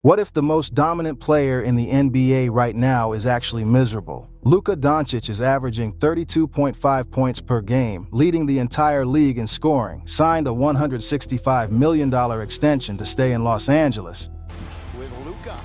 What if the most dominant player in the NBA right now is actually miserable? Luka Dončić is averaging 32.5 points per game, leading the entire league in scoring, signed a $165 million extension to stay in Los Angeles. With Luka.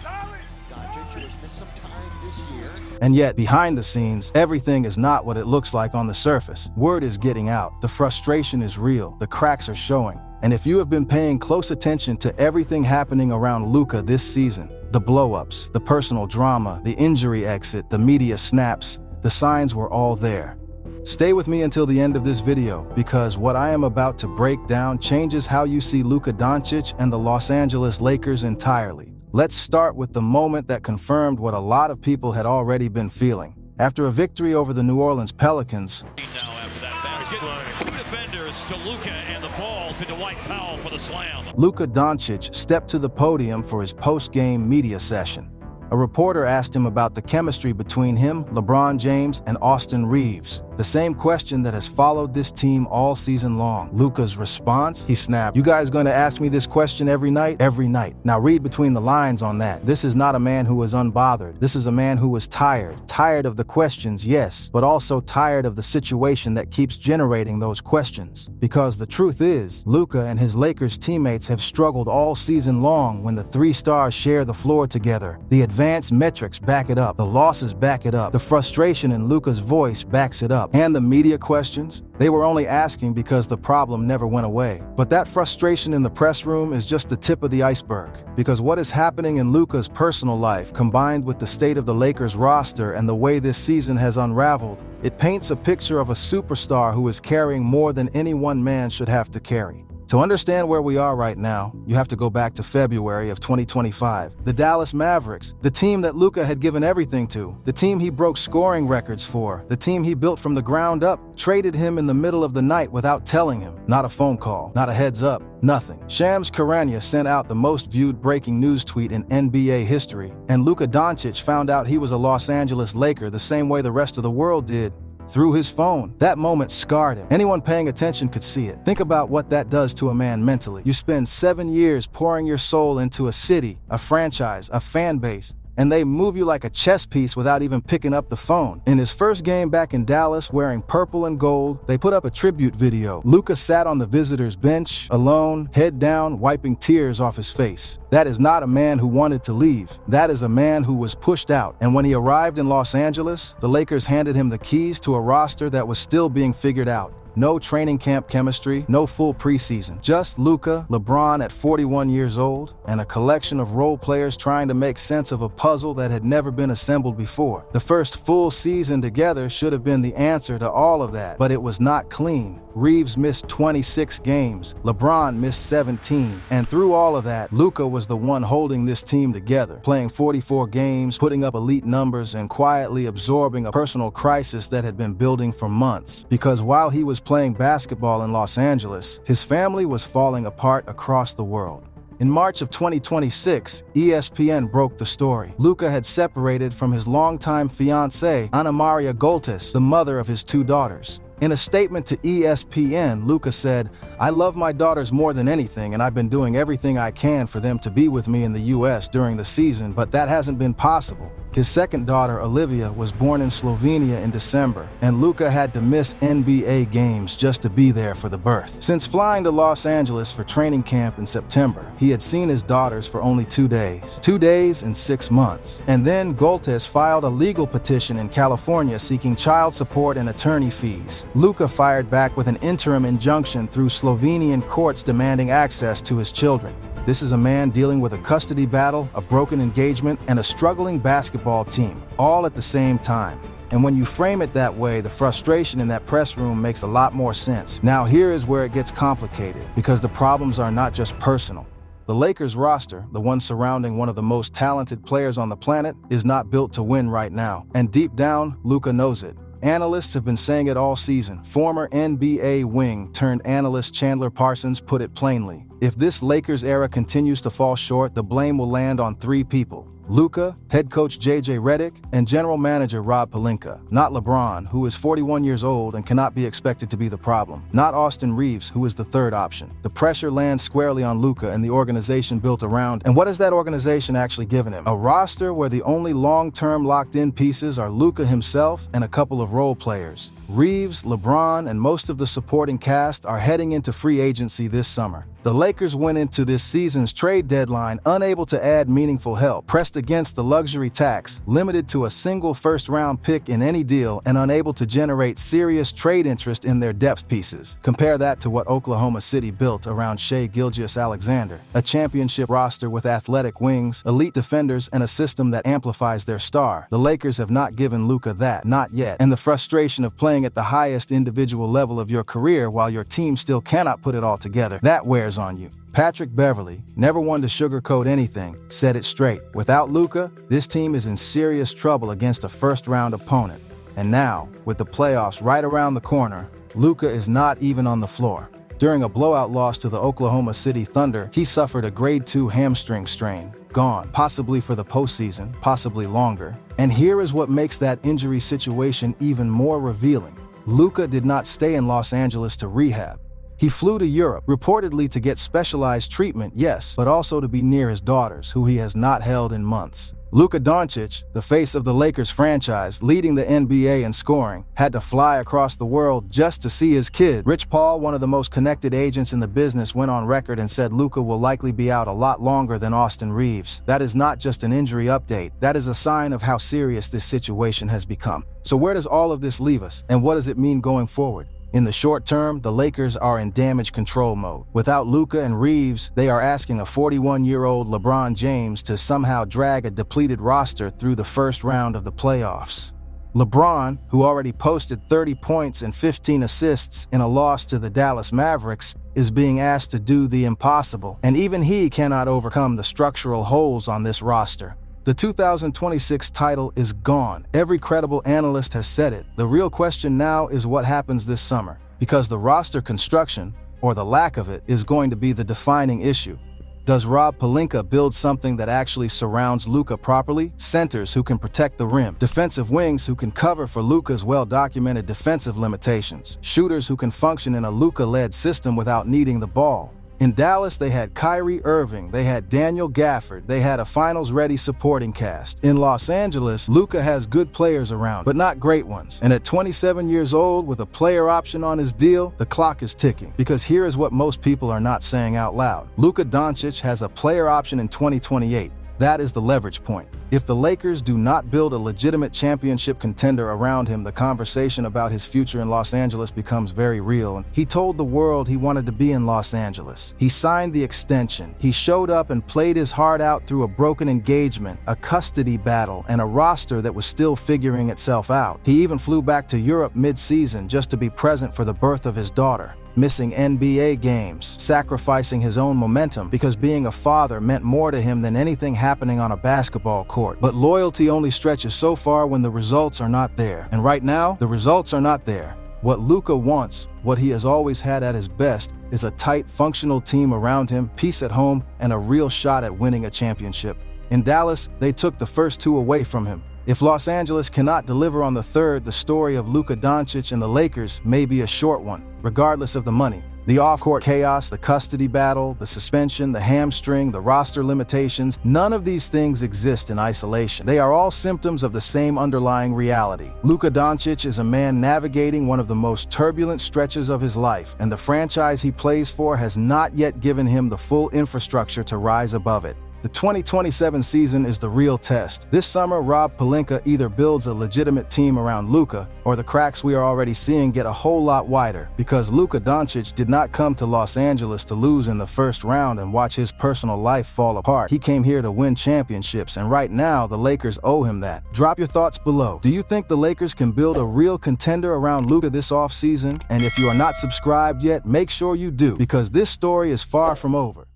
Dončić has missed some time this year. And yet, behind the scenes, everything is not what it looks like on the surface. Word is getting out, the frustration is real, the cracks are showing. And if you have been paying close attention to everything happening around Luka this season, the blow-ups, the personal drama, the injury exit, the media snaps, the signs were all there. Stay with me until the end of this video, because what I am about to break down changes how you see Luka Dončić and the Los Angeles Lakers entirely. Let's start with the moment that confirmed what a lot of people had already been feeling. After a victory over the New Orleans Pelicans, Now after that basket, two defenders to Luka and the ball to Dwight Powell for the slam. Luka Dončić stepped to the podium for his post-game media session. A reporter asked him about the chemistry between him, LeBron James, and Austin Reeves, the same question that has followed this team all season long. Luka's response? He snapped, "You guys going to ask me this question every night?" Every night. Now read between the lines on that. This is not a man who is unbothered. This is a man who is tired. Tired of the questions, yes, but also tired of the situation that keeps generating those questions. Because the truth is, Luka and his Lakers teammates have struggled all season long when the three stars share the floor together. The advanced metrics back it up. The losses back it up. The frustration in Luka's voice backs it up. And the media questions? They were only asking because the problem never went away. But that frustration in the press room is just the tip of the iceberg. Because what is happening in Luka's personal life, combined with the state of the Lakers roster and the way this season has unraveled, it paints a picture of a superstar who is carrying more than any one man should have to carry. To understand where we are right now, you have to go back to February of 2025. The Dallas Mavericks, the team that Luka had given everything to, the team he broke scoring records for, the team he built from the ground up, traded him in the middle of the night without telling him. Not a phone call, not a heads up, nothing. Shams Charania sent out the most viewed breaking news tweet in NBA history, and Luka Dončić found out he was a Los Angeles Laker the same way the rest of the world did. Through his phone. That moment scarred him. Anyone paying attention could see it. Think about what that does to a man mentally. You spend 7 years pouring your soul into a city, a franchise, a fan base, and they move you like a chess piece without even picking up the phone. In his first game back in Dallas, wearing purple and gold, they put up a tribute video. Luka sat on the visitors' bench, alone, head down, wiping tears off his face. That is not a man who wanted to leave. That is a man who was pushed out. And when he arrived in Los Angeles, the Lakers handed him the keys to a roster that was still being figured out. No training camp chemistry, no full preseason. Just Luka, LeBron at 41 years old, and a collection of role players trying to make sense of a puzzle that had never been assembled before. The first full season together should have been the answer to all of that, but it was not clean. Reeves missed 26 games, LeBron missed 17, and through all of that, Luka was the one holding this team together, playing 44 games, putting up elite numbers, and quietly absorbing a personal crisis that had been building for months. Because while he was playing basketball in Los Angeles, his family was falling apart across the world. In March of 2026, ESPN broke the story. Luka had separated from his longtime fiancée, Ana Maria Goltis, the mother of his two daughters. In a statement to ESPN, Luka said, "I love my daughters more than anything, and I've been doing everything I can for them to be with me in the US during the season, but that hasn't been possible." His second daughter, Olivia, was born in Slovenia in December, and Luka had to miss NBA games just to be there for the birth. Since flying to Los Angeles for training camp in September, he had seen his daughters for only 2 days. 2 days and 6 months. And then Goltis filed a legal petition in California seeking child support and attorney fees. Luka fired back with an interim injunction through Slovenian courts demanding access to his children. This is a man dealing with a custody battle, a broken engagement, and a struggling basketball team, all at the same time. And when you frame it that way, the frustration in that press room makes a lot more sense. Now here is where it gets complicated, because the problems are not just personal. The Lakers roster, the one surrounding one of the most talented players on the planet, is not built to win right now. And deep down, Luka knows it. Analysts have been saying it all season. Former NBA wing turned analyst Chandler Parsons put it plainly. If this Lakers era continues to fall short, the blame will land on 3 people. Luka, head coach J.J. Redick, and general manager Rob Pelinka. Not LeBron, who is 41 years old and cannot be expected to be the problem. Not Austin Reeves, who is the third option. The pressure lands squarely on Luka and the organization built around. And what has that organization actually given him? A roster where the only long-term locked-in pieces are Luka himself and a couple of role players. Reeves, LeBron, and most of the supporting cast are heading into free agency this summer. The Lakers went into this season's trade deadline unable to add meaningful help, pressed against the luxury tax, limited to a single first-round pick in any deal, and unable to generate serious trade interest in their depth pieces. Compare that to what Oklahoma City built around Shai Gilgeous-Alexander, a championship roster with athletic wings, elite defenders, and a system that amplifies their star. The Lakers have not given Luka that, not yet, and the frustration of playing at the highest individual level of your career while your team still cannot put it all together, that wears on you. Patrick Beverley, never one to sugarcoat anything, said it straight. Without Luka, this team is in serious trouble against a first-round opponent. And now, with the playoffs right around the corner, Luka is not even on the floor. During a blowout loss to the Oklahoma City Thunder, he suffered a grade 2 hamstring strain. Gone, possibly for the postseason, possibly longer. And here is what makes that injury situation even more revealing. Luka did not stay in Los Angeles to rehab. He flew to Europe, reportedly to get specialized treatment, yes, but also to be near his daughters, who he has not held in months. Luka Dončić, the face of the Lakers franchise, leading the NBA in scoring, had to fly across the world just to see his kid. Rich Paul, one of the most connected agents in the business, went on record and said Luka will likely be out a lot longer than Austin Reeves. That is not just an injury update. That is a sign of how serious this situation has become. So where does all of this leave us, and what does it mean going forward? In the short term, the Lakers are in damage control mode. Without Luka and Reeves, they are asking a 41-year-old LeBron James to somehow drag a depleted roster through the first round of the playoffs. LeBron, who already posted 30 points and 15 assists in a loss to the Dallas Mavericks, is being asked to do the impossible, and even he cannot overcome the structural holes on this roster. The 2026 title is gone. Every credible analyst has said it. The real question now is what happens this summer, because the roster construction, or the lack of it, is going to be the defining issue. Does Rob Pelinka build something that actually surrounds Luka properly? Centers who can protect the rim, defensive wings who can cover for Luka's well-documented defensive limitations, shooters who can function in a Luka-led system without needing the ball. In Dallas, they had Kyrie Irving, they had Daniel Gafford, they had a finals-ready supporting cast. In Los Angeles, Luka has good players around, but not great ones. And at 27 years old, with a player option on his deal, the clock is ticking. Because here is what most people are not saying out loud. Luka Dončić has a player option in 2028. That is the leverage point. If the Lakers do not build a legitimate championship contender around him, the conversation about his future in Los Angeles becomes very real. He told the world he wanted to be in Los Angeles. He signed the extension. He showed up and played his heart out through a broken engagement, a custody battle, and a roster that was still figuring itself out. He even flew back to Europe mid-season just to be present for the birth of his daughter. Missing NBA games, sacrificing his own momentum because being a father meant more to him than anything happening on a basketball court. But loyalty only stretches so far when the results are not there. And right now, the results are not there. What Luka wants, what he has always had at his best, is a tight, functional team around him, peace at home, and a real shot at winning a championship. In Dallas, they took the first two away from him. If Los Angeles cannot deliver on the third, the story of Luka Dončić and the Lakers may be a short one, regardless of the money. The off-court chaos, the custody battle, the suspension, the hamstring, the roster limitations, none of these things exist in isolation. They are all symptoms of the same underlying reality. Luka Dončić is a man navigating one of the most turbulent stretches of his life, and the franchise he plays for has not yet given him the full infrastructure to rise above it. The 2027 season is the real test. This summer, Rob Pelinka either builds a legitimate team around Luka, or the cracks we are already seeing get a whole lot wider, because Luka Dončić did not come to Los Angeles to lose in the first round and watch his personal life fall apart. He came here to win championships, and right now, the Lakers owe him that. Drop your thoughts below. Do you think the Lakers can build a real contender around Luka this offseason? And if you are not subscribed yet, make sure you do, because this story is far from over.